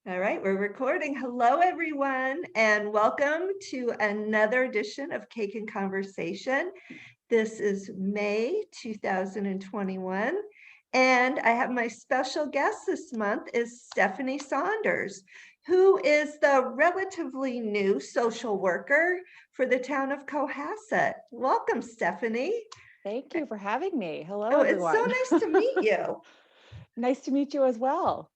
All right, we're recording. Hello, everyone, and welcome to another edition of Cake and Conversation. This is May 2021, and I have my special guest this month is Stephanie Saunders, who is the relatively new social worker for the town of Cohasset. Welcome, Stephanie. Thank you for having me. Hello, Oh, it's so everyone. nice to meet you. Nice to meet you as well.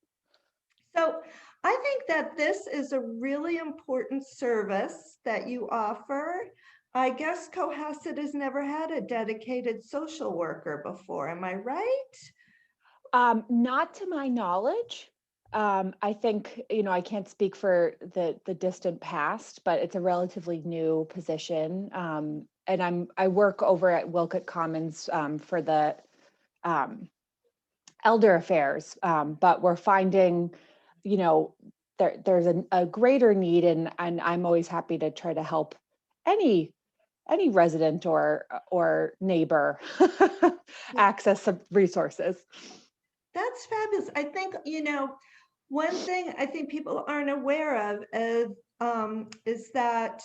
So I think that this is a really important service that you offer. I guess Cohasset has never had a dedicated social worker before. Am I right? Not to my knowledge. I think, I can't speak for the distant past, but it's a relatively new position. And I work over at Wilcott Commons for the um, elder affairs, but we're finding, you know, there's a greater need, and I'm always happy to try to help any any resident or neighbor access some resources. That's fabulous. I think, one thing I think people aren't aware of is that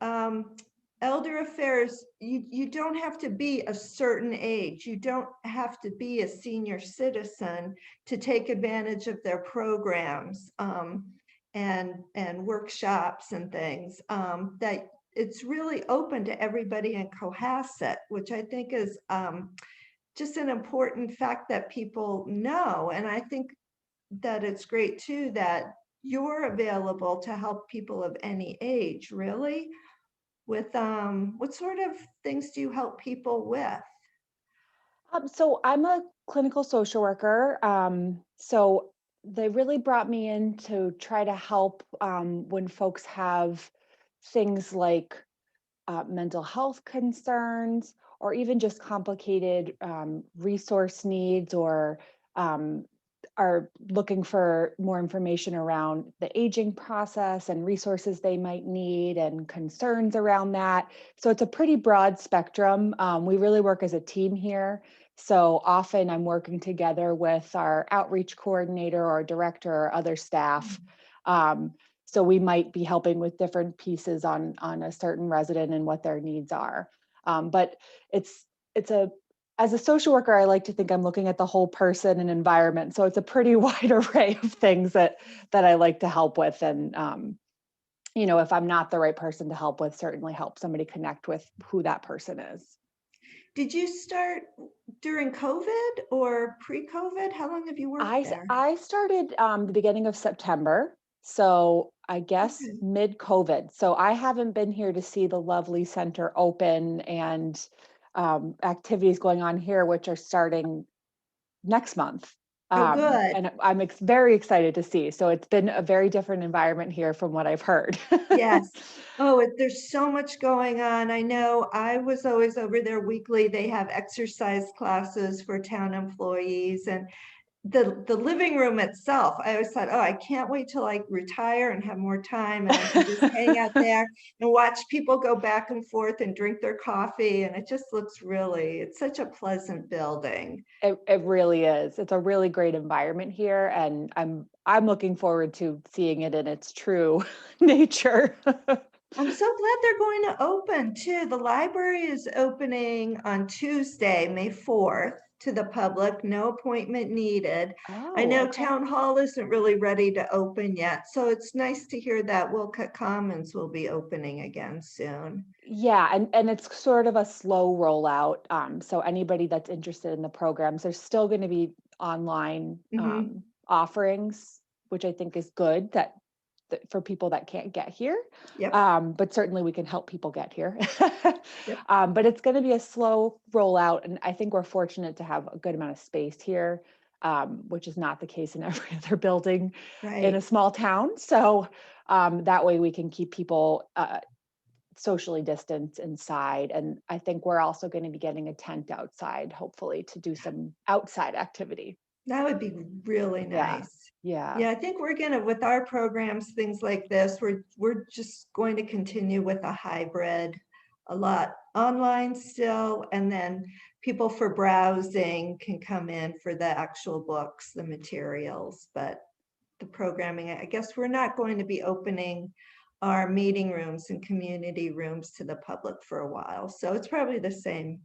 um, elder affairs, you don't have to be a certain age. You don't have to be a senior citizen to take advantage of their programs and workshops and things. That it's really open to everybody in Cohasset, which I think is just an important fact that people know. And I think that it's great too that you're available to help people of any age, really. With what sort of things do you help people with? So I'm a clinical social worker. So they really brought me in to try to help when folks have things like mental health concerns, or even just complicated resource needs, or um, are looking for more information around the aging process and resources they might need and concerns around that. So it's a pretty broad spectrum. We really work as a team here. So often I'm working together with our outreach coordinator or director or other staff. Um, so we might be helping with different pieces on a certain resident and what their needs are. But it's a as a social worker, I like to think I'm looking at the whole person and environment. So it's a pretty wide array of things that I like to help with. And if I'm not the right person to help with, certainly help somebody connect with who that person is. Did you start during COVID or pre-COVID? How long have you worked there? I started the beginning of September, so I guess Okay. mid COVID. So I haven't been here to see the lovely center open and activities going on here, which are starting next month. Oh, good. And I'm very excited to see. So it's been a very different environment here from what I've heard. Yes. Oh, there's so much going on. I know I was always over there weekly. They have exercise classes for town employees, and the living room itself, I always thought, oh, I can't wait till I retire and have more time and I can just hang out there and watch people go back and forth and drink their coffee. And it just looks it's such a pleasant building. It really is. It's a really great environment here, and I'm looking forward to seeing it in its true nature. I'm so glad they're going to open too. The library is opening on Tuesday, May 4th, to the public, no appointment needed. I Oh, know okay. Town Hall isn't really ready to open yet, so it's nice to hear that Wilcott Commons will be opening again soon. Yeah, and it's sort of a slow rollout. So anybody that's interested in the programs, there's still going to be online Hmm. offerings, which I think is good that for people that can't get here. Yep, But certainly we can help people get here. yep, But it's going to be a slow rollout, and I think we're fortunate to have a good amount of space here, which is not the case in every other building in a right. small town. So that way we can keep people socially distanced inside. And I think we're also going to be getting a tent outside, hopefully, to do some outside activity. That would be really Yeah. nice. Yeah. Yeah, I think we're gonna, with our programs, things like this, we're just going to continue with a hybrid, a lot online still, and then people for browsing can come in for the actual books, the materials, but the programming. I guess we're not going to be opening our meeting rooms and community rooms to the public for a while. So it's probably the same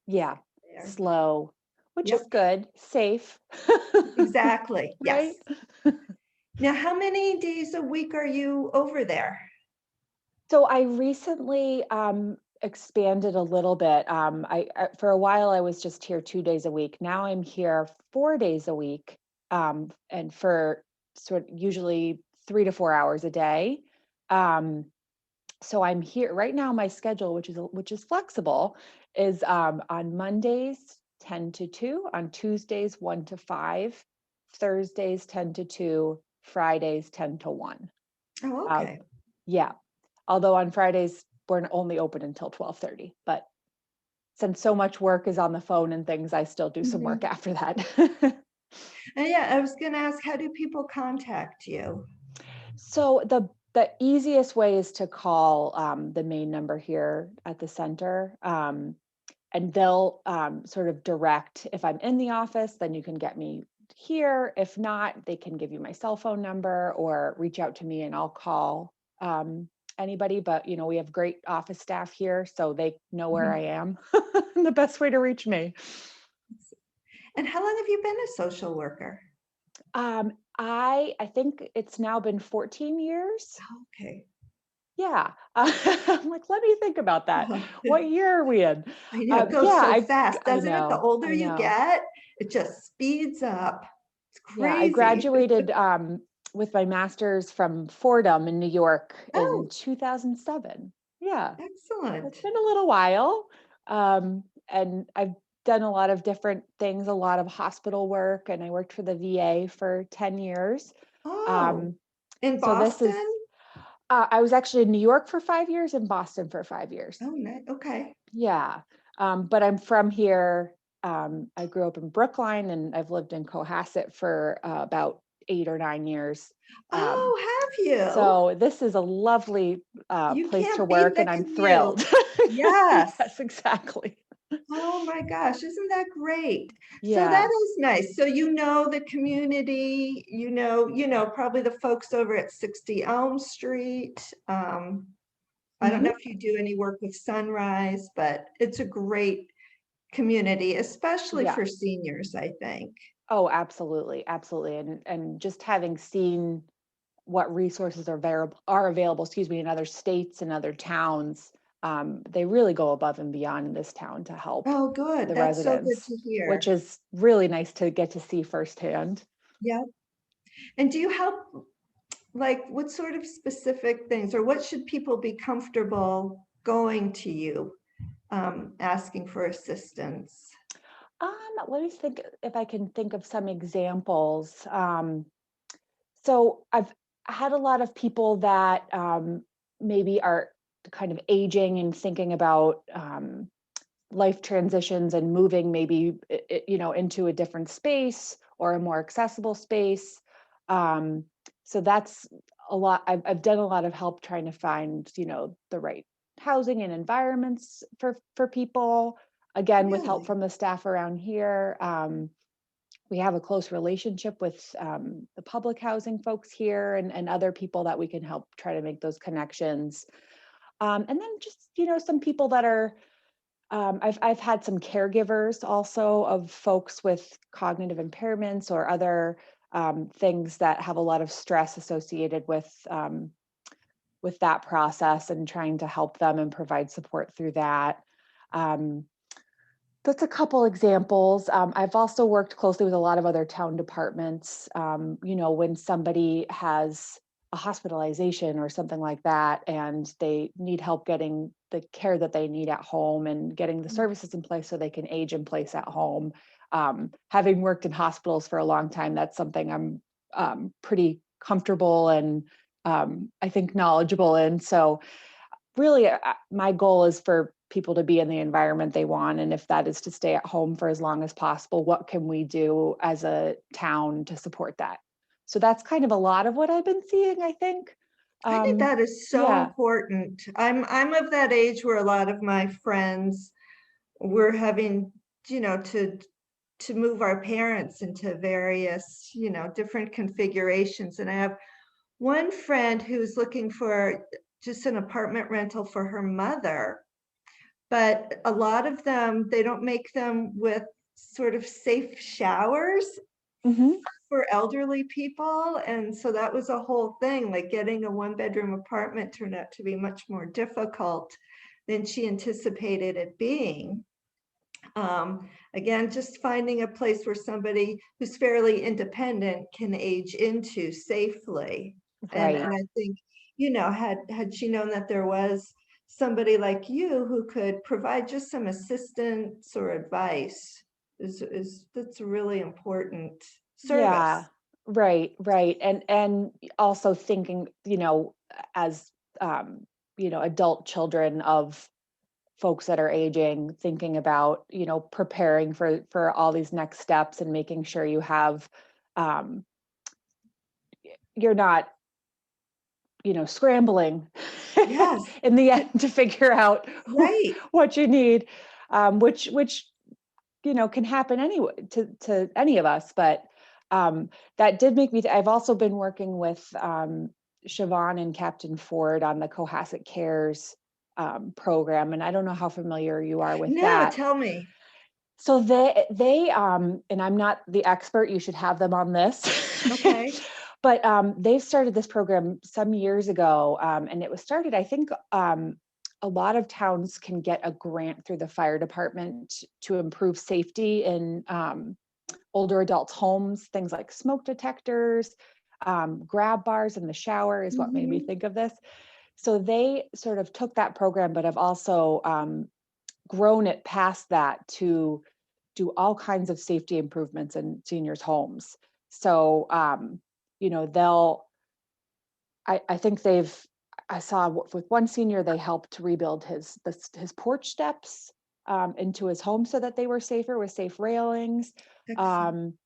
Yeah, there. slow, which is Yep, good, safe. exactly. Yes. Right? Now, how many days a week are you over there? So I recently expanded a little bit. For a while I was just here 2 days a week. Now I'm here 4 days a week, and for sort of usually 3 to 4 hours a day. Um, so I'm here right now. My schedule, which is flexible, is on Mondays 10 to 2, on Tuesdays 1 to 5, Thursdays 10 to 2, Fridays 10 to 1. Oh, Uh, okay. yeah. Although on Fridays we're only open until 12:30, but since so much work is on the phone and things, I still do some work Mhm. after that. And yeah, I was going to ask, how do people contact you? So the easiest way is to call the main number here at the center, and they'll sort of direct. If I'm in the office, then you can get me here. If not, they can give you my cell phone number or reach out to me, and I'll call anybody. But we have great office staff here, so they know where I Mhm. am. The best way to reach me. And how long have you been a social worker? I think it's now been 14 years. Okay. Yeah. I'm like, let me think about that. What year are we in? I know, it Yeah, goes so fast, I doesn't it? The know, older I you know. get, it just speeds up. It's Yeah, I crazy. graduated with my master's from Fordham in New York in Oh, 2007. Yeah, excellent. it's been a little while. And I've done a lot of different things, a lot of hospital work, and I worked for the VA for 10 years. Oh, Um, in so this is, Boston? I was actually in New York for 5 years and Boston for 5 years. Oh, okay. Yeah. But I'm from here. I grew up in Brookline and I've lived in Cohasset for about 8 or 9 years. Um, Oh, have you? so this is a lovely You place to can't beat work, the and I'm commute. thrilled. Yes. Yes, exactly. Oh my gosh, isn't that great? So that Yeah. is nice. So you know the community, probably the folks over at 60 Elm Street. I don't know Hmm. if you do any work with Sunrise, but it's a great community, especially Yeah. for seniors, I think. Oh, absolutely, absolutely. And just having seen what resources are available, excuse me, in other states and other towns, they really go above and beyond in this town to help Oh, good. the That's so good residents, to which hear. is really nice to get to see firsthand. Yeah. And do you help, like, what sort of specific things, or what should people be comfortable going to you, asking for assistance? Let me think if I can think of some examples. So I've had a lot of people that maybe are kind of aging and thinking about life transitions and moving maybe into a different space or a more accessible space. Um, so that's a lot. I've done a lot of help trying to find the right housing and environments for people. Again, with help Really? from the staff around here. We have a close relationship with the public housing folks here, and other people that we can help try to make those connections. And then just some people that are I've had some caregivers also of folks with cognitive impairments or other things that have a lot of stress associated with that process, and trying to help them and provide support through that. Um, that's a couple examples. I've also worked closely with a lot of other town departments. When somebody has a hospitalization or something like that, and they need help getting the care that they need at home and getting the services in place so they can age in place at home. Having worked in hospitals for a long time, that's something I'm pretty comfortable and I think knowledgeable in. So really, my goal is for people to be in the environment they want, and if that is to stay at home for as long as possible, what can we do as a town to support that? So that's kind of a lot of what I've been seeing, I think. I think um that is so yeah. important. I'm of that age where a lot of my friends were having, to to move our parents into various, different configurations. And I have one friend who's looking for just an apartment rental for her mother, but a lot of them, they don't make them with sort of safe showers Mhm. for elderly people. And so that was a whole thing, like getting a 1-bedroom apartment turned out to be much more difficult than she anticipated it being. Again, just finding a place where somebody who's fairly independent can age into safely. And Right. I think, had she known that there was somebody like you who could provide just some assistance or advice, that's a really important Yeah. service. Right, right. And also thinking, as adult children of folks that are aging, thinking about, preparing for all these next steps and making sure you have um you're not, scrambling Yes, in the end to figure out right. what you need, which can happen anyway to any of us. But that did make me. I've also been working with Siobhan and Captain Ford on the Cohasset Cares program, and I don't know how familiar you are with No, that. tell me. So they and I'm not the expert. You should have them on this. Okay. But they've started this program some years ago, and it was started, I think, a lot of towns can get a grant through the fire department to improve safety in older adults' homes, things like smoke detectors, grab bars in the shower is what made me Mhm. think of this. So they sort of took that program, but have also grown it past that to do all kinds of safety improvements in seniors' homes. So, they'll, I think I saw with one senior, they helped to rebuild his porch steps into his home so that they were safer with safe railings. Excellent. Um,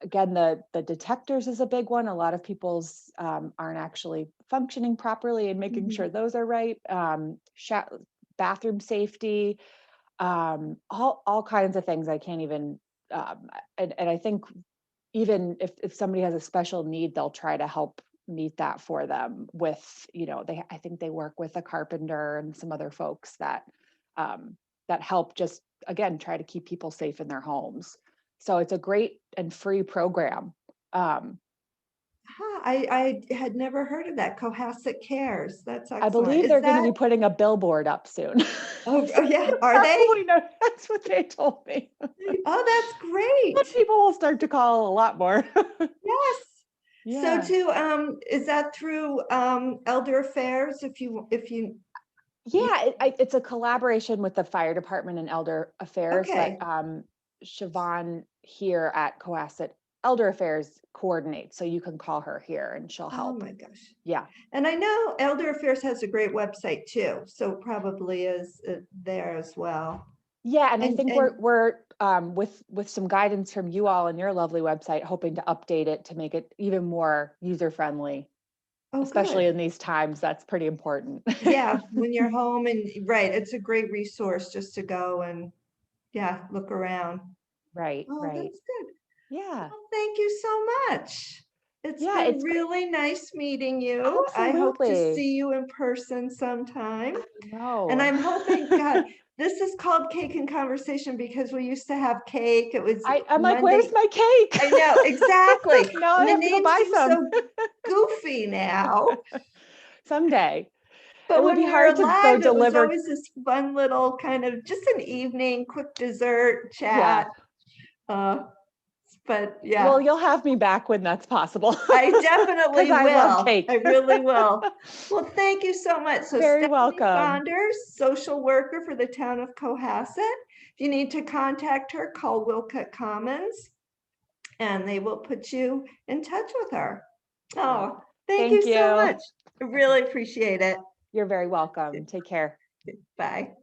Again, the detectors is a big one. A lot of people's aren't actually functioning properly and making Mhm. sure those are right. Bathroom safety, all kinds of things I can't even and I think even if somebody has a special need, they'll try to help meet that for them with, I think they work with a carpenter and some other folks that help just again try to keep people safe in their homes. So it's a great and free program. um, Huh, I had never heard of that. Cohasset Cares. That's I excellent. believe Is they're going to that, be putting a billboard up soon. oh, So yeah, you are they? probably know, that's what they told me. Oh, that's But great. people will start to call a lot more. Yes. So Yeah. too, is that through Elder Affairs? Yeah, Yeah, it's a collaboration with the fire department and elder affairs, but okay. Siobhan here at Cohasset Elder Affairs coordinates, so you can call her here and she'll Oh help. my gosh. Yeah. And I know Elder Affairs has a great website too, so probably is there as well. Yeah, and I And think we're with some guidance from you all and your lovely website, hoping to update it to make it even more user friendly, oh, especially good. in these times. That's pretty important. Yeah, when you're home and right, it's a great resource just to go and yeah, look around. Right, Oh, right. that's good. Yeah. Well, thank you so much. It's Yeah, been it's great. really nice meeting you. I hope to Absolutely. see you in person sometime. I And know. I'm hoping, God, this is called Cake and Conversation because we used to have cake. It was I'm like, where's Monday. my cake? I know, exactly. Now I And the have to go name buy seems some so goofy now. someday. It But would when be we were hard to go alive, it was deliver. always this fun little kind of just an evening, quick dessert Yeah. chat. Uh, but Well, yeah, you'll have me back when that's possible I because definitely I love will. I cake. really will. Well, thank you so much. So Very Stephanie welcome. Saunders, social worker for the town of Cohasset. If you need to contact her, call Wilcott Commons and they will put you in touch with her. Great. Oh, thank you Thank so you. much. I really appreciate it. You're very welcome. Take care. Bye.